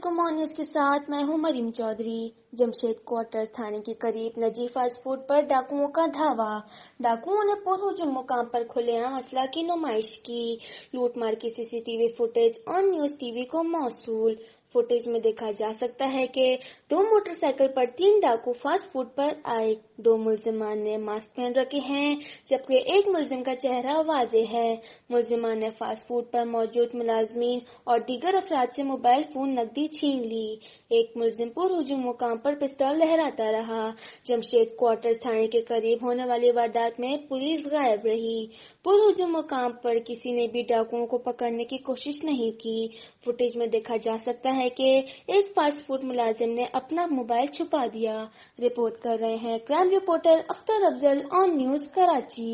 علیکم نیوز کے ساتھ میں ہوں مریم چودھری۔ جمشید کوارٹر تھانے کے قریب نجی فاسٹ فوڈ پر ڈاکوؤں کا دھاوا۔ ڈاکوؤں نے پرہجوم مقام پر کھلے عام اسلحہ کی نمائش کی۔ لوٹ مار کی سی سی ٹی وی فوٹیج آن نیوز ٹی وی کو موصول۔ فوٹیج میں دیکھا جا سکتا ہے کہ 2 موٹر سائیکل پر 3 ڈاکو فاسٹ فوڈ پر آئے۔ 2 ملزمان نے ماسک پہن رکھے ہیں جبکہ ایک ملزم کا چہرہ واضح ہے۔ ملزمان نے فاسٹ فوڈ پر موجود ملازمین اور دیگر افراد سے موبائل فون نقدی چھین لی۔ ایک ملزم پرہجوم مقام پر پستول لہراتا رہا۔ جمشید کوارٹر تھانے کے قریب ہونے والی واردات میں پولیس غائب رہی۔ پرہجوم مقام پر کسی نے بھی ڈاکوؤں کو پکڑنے کی کوشش نہیں کی۔ فوٹیج میں دیکھا جا سکتا ہے کہ ایک فاسٹ فوڈ ملازم نے اپنا موبائل چھپا دیا۔ رپورٹ کر رہے ہیں کرائم رپورٹر اختر افضل آن نیوز کراچی۔